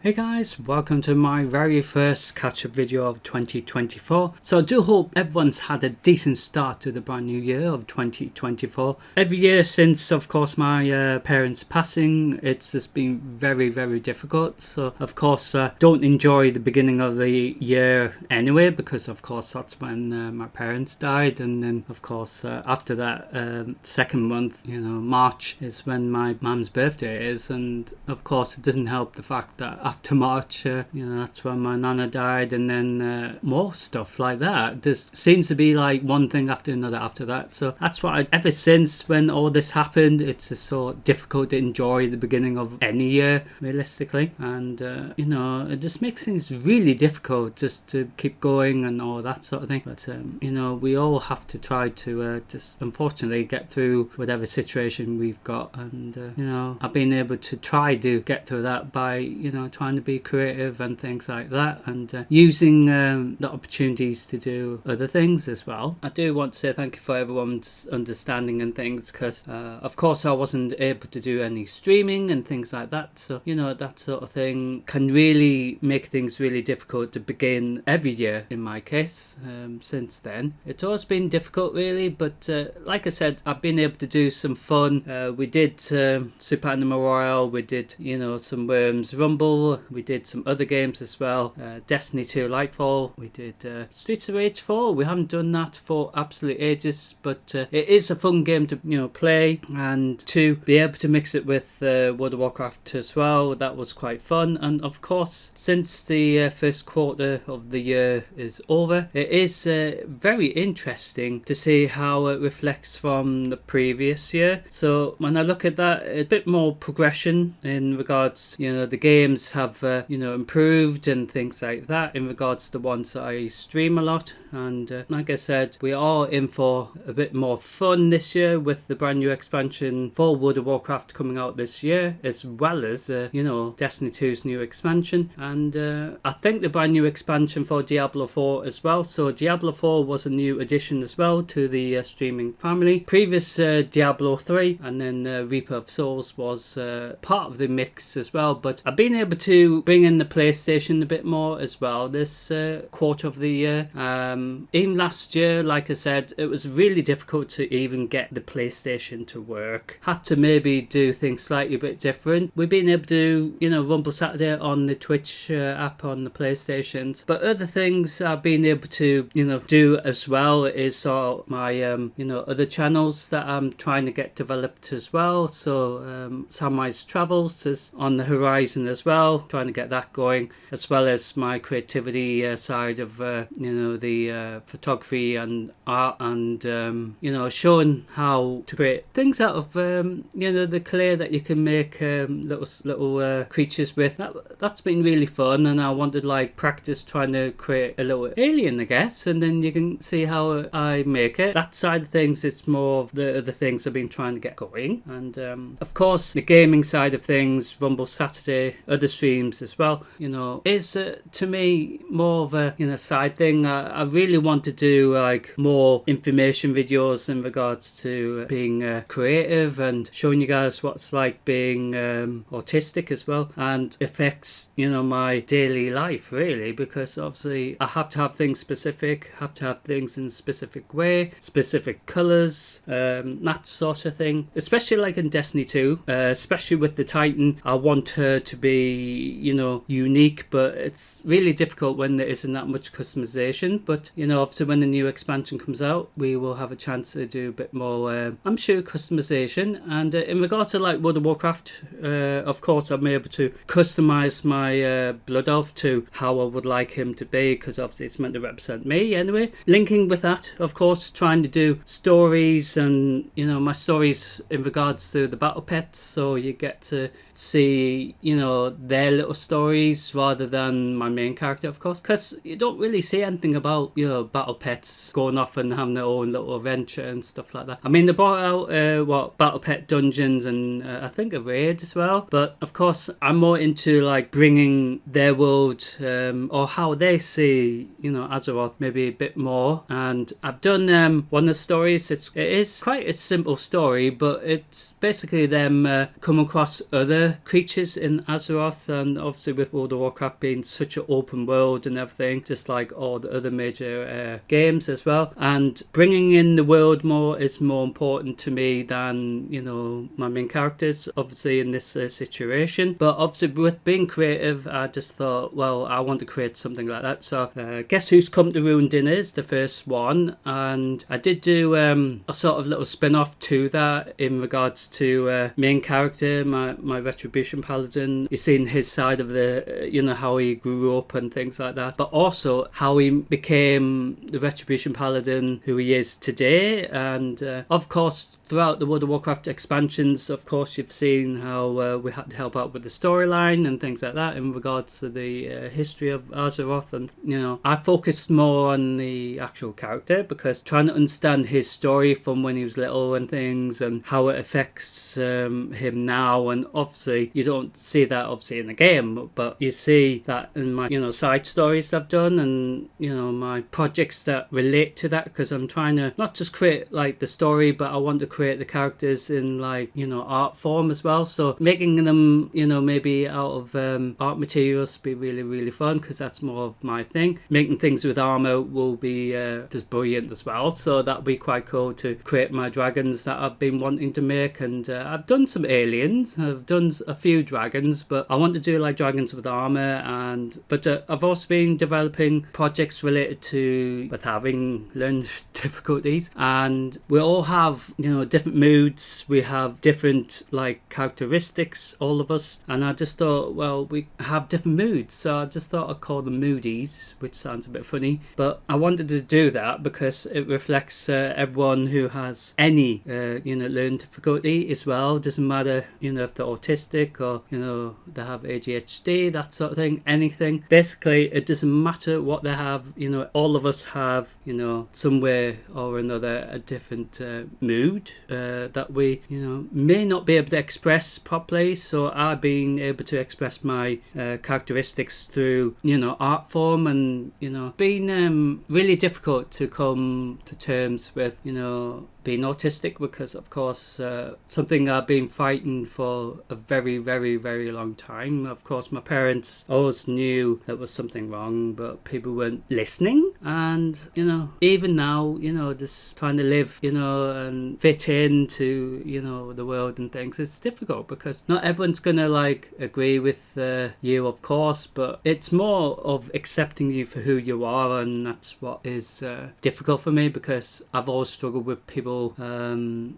Hey guys, welcome to my very first catch-up video of 2024. So I do hope everyone's had a decent start to the brand new year of 2024. Every year since, of course, my parents' passing, it's just been very difficult. So, of course, don't enjoy the beginning of the year anyway, because, of course, that's when my parents died. And then, of course, after that second month, March is when my mum's birthday is. And, of course, it doesn't help the fact that after March, that's when my nana died, and then more stuff like that. There seems to be like one thing after another after that. So that's why ever since when all this happened, it's just so difficult to enjoy the beginning of any year, realistically. And, it just makes things really difficult just to keep going and all that sort of thing. But, we all have to try to just unfortunately get through whatever situation we've got. And, I've been able to try to get through that by, trying to be creative and things like that, and using the opportunities to do other things as well. I do want to say thank you for everyone's understanding and things, because of course I wasn't able to do any streaming and things like that, so that sort of thing can really make things really difficult to begin every year in my case. Since then it's always been difficult really, but like I said, I've been able to do some fun. We did Super Animal Royale, we did some Worms Rumble, we did some other games as well, Destiny 2 Lightfall, we did Streets of Rage 4. We haven't done that for absolute ages, but it is a fun game to play, and to be able to mix it with World of Warcraft as well, that was quite fun. And of course, since the first quarter of the year is over, it is very interesting to see how it reflects from the previous year. So when I look at that, a bit more progression in regards, the games have improved and things like that in regards to the ones that I stream a lot. And like I said, we are in for a bit more fun this year with the brand new expansion for World of Warcraft coming out this year, as well as Destiny 2's new expansion, and I think the brand new expansion for Diablo 4 as well. So Diablo 4 was a new addition as well to the streaming family. Previous Diablo 3 and then Reaper of Souls was part of the mix as well, but I've been able to bring in the PlayStation a bit more as well this quarter of the year. Even last year, like I said, it was really difficult to even get the PlayStation to work. Had to maybe do things slightly a bit different. We've been able to Rumble Saturday on the Twitch app on the PlayStations, but other things I've been able to do as well is sort of my other channels that I'm trying to get developed as well. So SamWise Travels is on the horizon as well, trying to get that going, as well as my creativity side of the photography and art, and showing how to create things out of the clay that you can make little creatures with. That's been really fun, and I wanted practice trying to create a little alien, I guess, and then you can see how I make it. That side of things, it's more of the other things I've been trying to get going. And of course the gaming side of things, Rumble Saturday, other streams as well, is to me more of a side thing. I really want to do more information videos in regards to being creative and showing you guys what's like being autistic as well, and affects my daily life really, because obviously I have to have things specific, have to have things in a specific way, specific colors, that sort of thing, especially like in Destiny 2, especially with the Titan. I want her to be unique, but it's really difficult when there isn't that much customization. But obviously when the new expansion comes out, we will have a chance to do a bit more I'm sure customization. And in regard to World of Warcraft, of course I'm able to customize my blood elf to how I would like him to be, because obviously it's meant to represent me anyway. Linking with that, of course, trying to do stories, and my stories in regards to the battle pets, so you get to see their little stories rather than my main character, of course, because you don't really see anything about battle pets going off and having their own little adventure and stuff like that. I mean, they brought out battle pet dungeons and I think a raid as well, but of course I'm more into bringing their world or how they see Azeroth maybe a bit more. And I've done one of the stories. It is quite a simple story, but it's basically them come across other creatures in Azeroth and obviously with World of Warcraft being such an open world and everything, just like all the other major games as well, and bringing in the world more is more important to me than, you know, my main characters, obviously in this situation. But obviously with being creative, I just thought, well, I want to create something like that. So Guess Who's Come to Ruin Dinners, the first one, and I did do a sort of little spin-off to that in regards to main character, my Retribution Paladin. You've seen his side of the, you know, how he grew up and things like that, but also how he became the Retribution Paladin who he is today. And of course throughout the World of Warcraft expansions, of course you've seen how we had to help out with the storyline and things like that in regards to the history of Azeroth. And, you know, I focused more on the actual character because trying to understand his story from when he was little and things and how it affects him now. And obviously you don't see that obviously in the game, but you see that in my, you know, side stories that I've done and, you know, my projects that relate to that, because I'm trying to not just create like the story, but I want to create the characters in like, you know, art form as well. So making them, you know, maybe out of art materials be really, really fun, because that's more of my thing. Making things with armor will be just brilliant as well. So that'll be quite cool to create my dragons that I've been wanting to make. And I've done some aliens, I've done a few dragons, but I want to do like dragons with armor. And but I've also been developing projects related to with having learned difficulties, and we all have, you know, different moods, we have different like characteristics, all of us. And I just thought, well, we have different moods, so I just thought I'd call them moodies, which sounds a bit funny, but I wanted to do that because it reflects everyone who has any you know, learning difficulty as well. Doesn't matter, you know, if they're autistic or, you know, they have ADHD, that sort of thing, anything. Basically it doesn't matter what they have, you know, all of us have, you know, somewhere or another a different mood that we, you know, may not be able to express properly. So I've been able to express my characteristics through, you know, art form. And, you know, been really difficult to come to terms with, you know, being autistic, because of course something I've been fighting for a very, very, very long time. Of course my parents always knew there was something wrong, but people weren't listening. And, you know, even now, you know, just trying to live, you know, and fit into, you know, the world and things, it's difficult because not everyone's gonna like agree with you, of course, but it's more of accepting you for who you are. And that's what is difficult for me, because I've always struggled with people,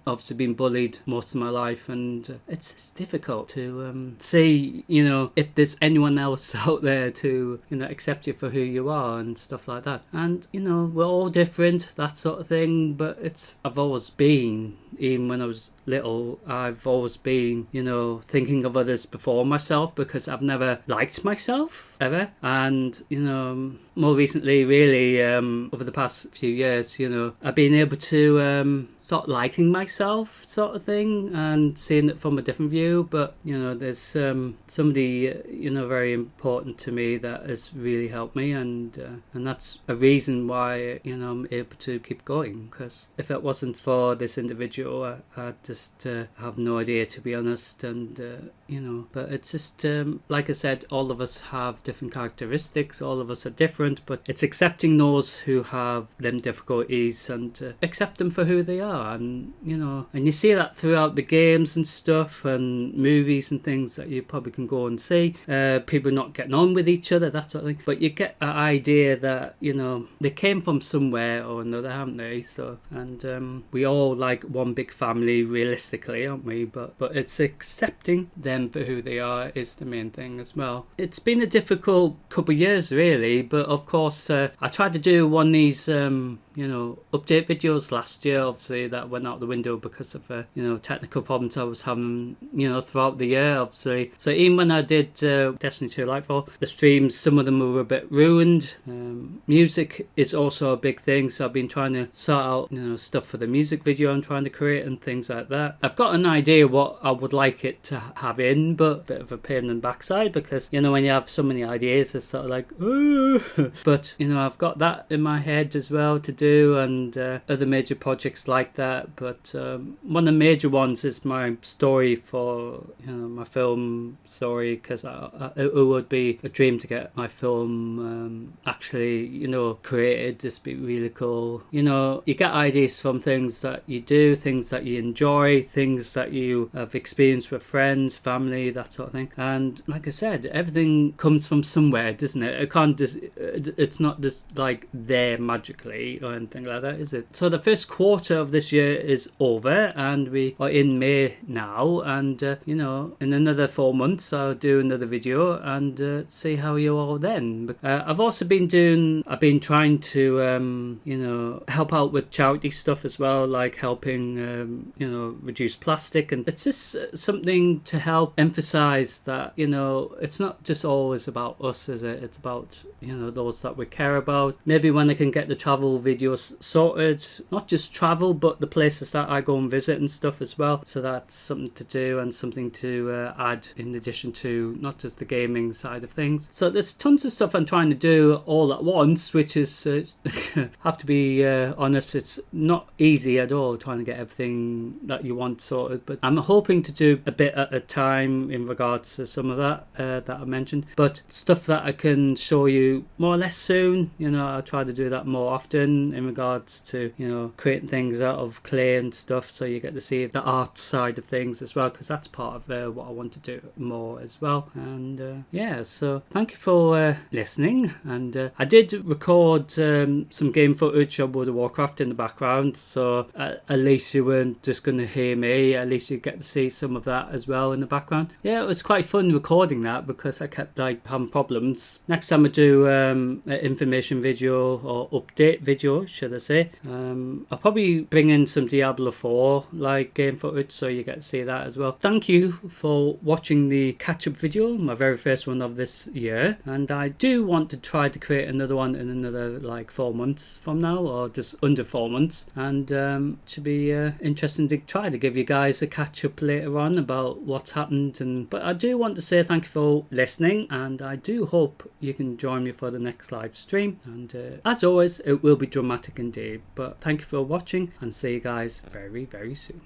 obviously been bullied most of my life, and it's difficult to see, you know, if there's anyone else out there to, you know, accept you for who you are and stuff like that. And, you know, we're all different, that sort of thing, but I've always been, even when I was little, I've always been, you know, thinking of others before myself, because I've never liked myself ever. And, you know, more recently really, over the past few years, you know, I've been able to start liking myself, sort of thing, and seeing it from a different view. But, you know, there's somebody, you know, very important to me that has really helped me, and that's a reason why, you know, I'm able to keep going. Because if it wasn't for this individual, I'd just have no idea, to be honest. And you know, but it's just like I said, all of us have different characteristics, all of us are different, but it's accepting those who have them difficulties and accept them for who they are. And, you know, and you see that throughout the games and stuff and movies and things that you probably can go and see, people not getting on with each other, that sort of thing, but you get that idea that, you know, they came from somewhere or another, haven't they? So, and we all like one big family realistically, aren't we? But it's accepting them for who they are is the main thing as well. It's been a difficult couple of years really, but of course I tried to do one of these you know, update videos last year. Obviously that went out the window because of you know, technical problems I was having, you know, throughout the year, obviously. So even when I did Destiny 2 Lightfall, the streams, some of them were a bit ruined. Music is also a big thing, so I've been trying to sort out, you know, stuff for the music video I'm trying to create and things like that. I've got an idea what I would like it to have in, but a bit of a pain in the backside, because, you know, when you have so many ideas, it's sort of like, ooh. But, you know, I've got that in my head as well to do do, and other major projects like that. But one of the major ones is my story for my film story, because it would be a dream to get my film actually created. Just be really cool. You get ideas from things that you do, things that you enjoy, things that you have experienced with friends, family, that sort of thing. And like I said, everything comes from somewhere, doesn't it? It's not just like there magically or anything like that, is it? So the first quarter of this year is over, and we are in May now, and in another 4 months I'll do another video and see how you are then. I've been trying to help out with charity stuff as well, like helping reduce plastic, and it's just something to help emphasize that it's not just always about us, is it? It's about those that we care about. Maybe when I can get the travel videos sorted, not just travel but the places that I go and visit and stuff as well, so that's something to do and something to add in addition to not just the gaming side of things. So there's tons of stuff I'm trying to do all at once, which is have to be honest, it's not easy at all trying to get everything that you want sorted, but I'm hoping to do a bit at a time in regards to some of that that I mentioned, but stuff that I can show you more or less soon. I'll try to do that more often in regards to creating things out of clay and stuff, so you get to see the art side of things as well, because that's part of what I want to do more as well. And so thank you for listening. And I did record some game footage of World of Warcraft in the background, so at least you weren't just going to hear me, at least you get to see some of that as well in the background. Yeah, it was quite fun recording that, because I kept having problems. Next time I do an information video, or update video should I say, I'll probably bring in some Diablo 4 game footage, so you get to see that as well. Thank you for watching the catch-up video, my very first one of this year, and I do want to try to create another one in another 4 months from now, or just under 4 months, and it should be interesting to try to give you guys a catch-up later on about what's happened. But I do want to say thank you for listening, and I do hope you can join me for the next live stream, and as always it will be dramatic indeed. But thank you for watching, and see you guys very, very soon.